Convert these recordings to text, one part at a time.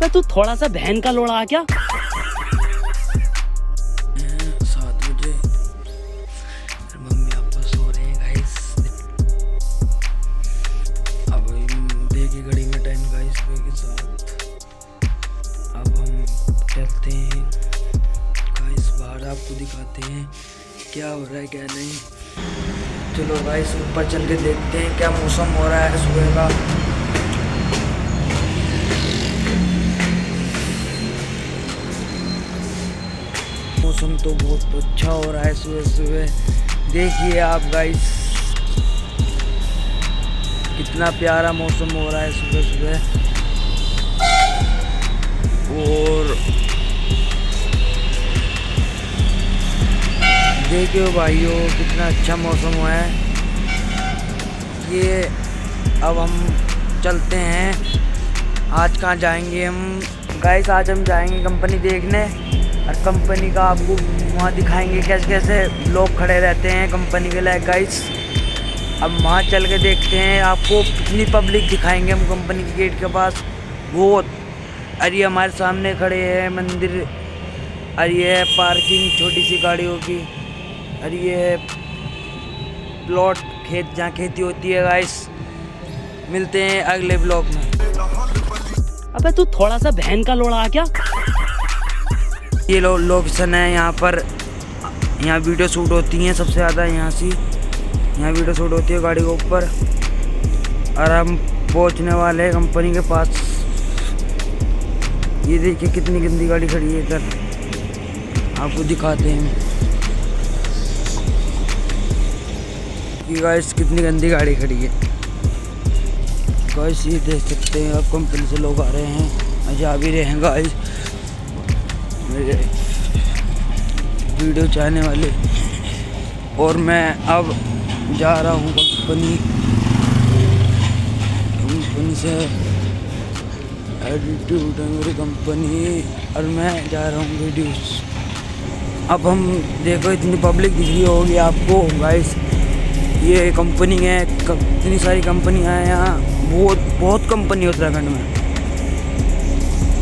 अबे तू थोड़ा सा बहन का लोड़ा आ क्या। 7 बजे मम्मी पापा सो रहे हैं गाइस। अब देखिए घड़ी में टाइम गाइस के साथ अब हम चलते हैं गाइस बाहर, आपको दिखाते हैं क्या हो रहा है क्या नहीं। चलो गाइस ऊपर चल के देखते हैं क्या मौसम हो रहा है सुबह का। मौसम तो बहुत अच्छा हो रहा है सुबह सुबह। देखिए आप गाइस कितना प्यारा मौसम हो रहा है सुबह सुबह। और देखिए भाइयों कितना अच्छा मौसम हुआ है ये। अब हम चलते हैं, आज कहाँ जाएंगे हम गाइस। आज हम जाएंगे कंपनी देखने और कंपनी का आपको वहाँ दिखाएंगे कैसे कैसे लोग खड़े रहते हैं कंपनी के लिए गाइस। अब वहाँ चल के देखते हैं, आपको कितनी पब्लिक दिखाएंगे हम कंपनी के गेट के पास बहुत। और ये हमारे सामने खड़े हैं मंदिर, और ये है पार्किंग छोटी सी गाड़ियों की, और ये है प्लॉट खेत जहाँ खेती होती है गाइस। मिलते हैं अगले ब्लॉग में। अबे तू थोड़ा सा बहन का लोड़ा आ क्या। ये लोकेशन है यहाँ पर, यहाँ वीडियो शूट होती हैं सबसे ज़्यादा। यहाँ वीडियो शूट होती है गाड़ी के ऊपर। और हम पहुँचने वाले हैं कंपनी के पास। ये देखिए कितनी गंदी गाड़ी खड़ी है इधर, आपको दिखाते हैं कि गाइस कितनी गंदी गाड़ी खड़ी है गाइस। ये देख सकते हैं आप कंपनी से लोग आ रहे हैं, आज आ भी रहे हैं गाइस मेरे वीडियो चाहने वाले। और मैं अब जा रहा हूँ कंपनी से, एटीट्यूड है मेरी कंपनी, और मैं जा रहा हूँ वीडियोस। अब हम देखो इतनी पब्लिक दिख रही होगी आपको गाइस। ये कंपनी है, इतनी सारी कंपनियाँ हैं यहाँ, बहुत कंपनी है उत्तराखंड में।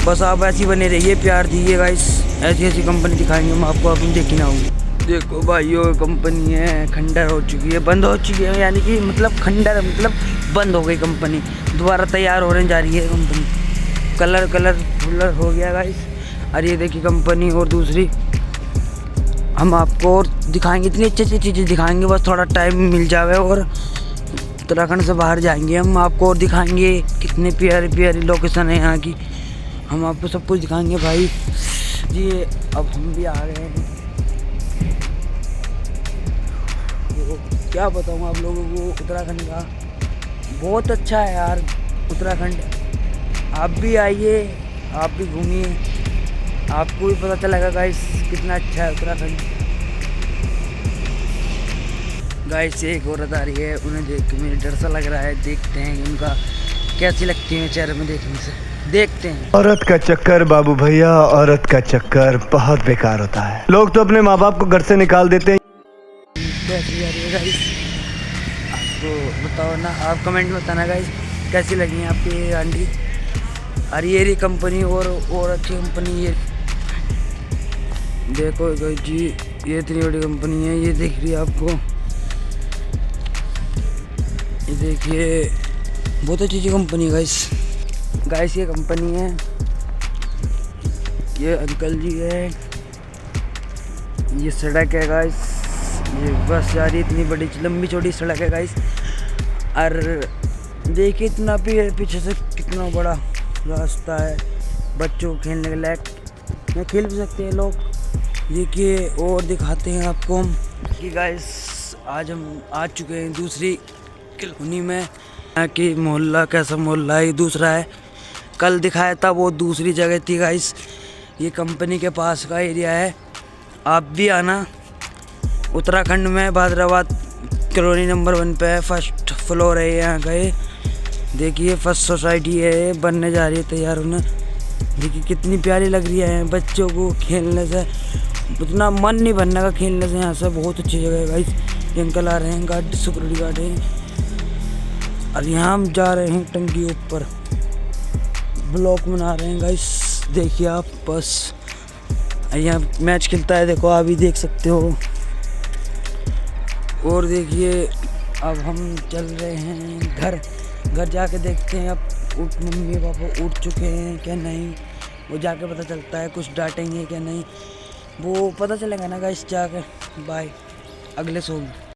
बस आप ऐसी बने रहिए, प्यार दीजिए गाइस, ऐसी ऐसी कंपनी दिखाएंगे हम आपको, आप देखी ना होंगे। देखो भाइयों कंपनी है खंडर हो चुकी है, बंद हो चुकी है, यानी कि मतलब खंडर मतलब बंद हो गई कंपनी, दोबारा तैयार होने जा रही है कंपनी। कलर हो गया गाइस। और ये देखिए कंपनी और दूसरी हम आपको और दिखाएंगे, इतनी अच्छी अच्छी चीज़ें दिखाएंगे, बस थोड़ा टाइम मिल जाए और उत्तराखंड से बाहर जाएंगे हम आपको और दिखाएंगे कितनी प्यारी प्यारी लोकेशन है यहाँ की। हम आपको सब कुछ दिखाएंगे भाई जी। अब हम भी आ गए हैं, तो क्या बताऊँ आप लोगों को उत्तराखंड का, बहुत अच्छा है यार उत्तराखंड। आप भी आइए, आप भी घूमिए, आपको भी पता चलेगा गाइस कितना अच्छा है उत्तराखंड। गाइस एक औरत आ रही है, उन्हें देख के मुझे डर सा लग रहा है। देखते हैं कि उनका कैसी लगती है चेहरे में देखने से, देखते हैं। औरत का चक्कर बाबू भैया, औरत का चक्कर बहुत बेकार होता है। लोग तो अपने माँ बाप को घर से निकाल देते हैं। कैसी आ रही है गाइस आपको बताओ ना, आप कमेंट में बताना गाइस कैसी लगी आपकी ये आंटी। और ये रही कंपनी और अच्छी कंपनी। ये देखो गाइस जी, ये इतनी बड़ी कंपनी है, ये देख रही है आपको, ये देखिए बहुत अच्छी कंपनी है गाइस। ये कंपनी है, ये अंकल जी है, ये सड़क है गाइस, ये बस जा रही है, इतनी बड़ी लंबी चौड़ी सड़क है गाइस। और देखिए इतना पीछे से कितना बड़ा रास्ता है, बच्चों को खेलने के लायक, यहाँ खेल भी सकते हैं लोग। देखिए और दिखाते हैं आपको हम कि गाइस आज हम आ चुके हैं दूसरी कॉलोनी में। यहाँ की मोहल्ला कैसा मोहल्ला है, ये दूसरा है, कल दिखाया था वो दूसरी जगह थी गाइस। ये कंपनी के पास का एरिया है, आप भी आना। उत्तराखंड में भादराबाद कॉलोनी नंबर 1 पे है, फर्स्ट फ्लोर है यहाँ का। ये देखिए फर्स्ट सोसाइटी है, बनने जा रही है, तैयार होना। देखिए कितनी प्यारी लग रही है, बच्चों को खेलने से उतना मन नहीं भरने का खेलने से। यहाँ से बहुत अच्छी जगह है गाइस। ये अंकल आ रहे हैं, गाड़ी सिक्योरिटी गार्ड है, और यहाँ हम जा रहे हैं टंकी ऊपर। ब्लॉग बना रहे हैं गाइस, देखिए आप बस। यहाँ मैच खिलता है, देखो आप भी देख सकते हो। और देखिए अब हम चल रहे हैं घर जाके देखते हैं अब मम्मी पापा उठ चुके हैं क्या नहीं, वो जाके पता चलता है। कुछ डांटेंगे क्या नहीं, वो पता चलेगा ना गाइस जाकर। बाय, अगले शो में।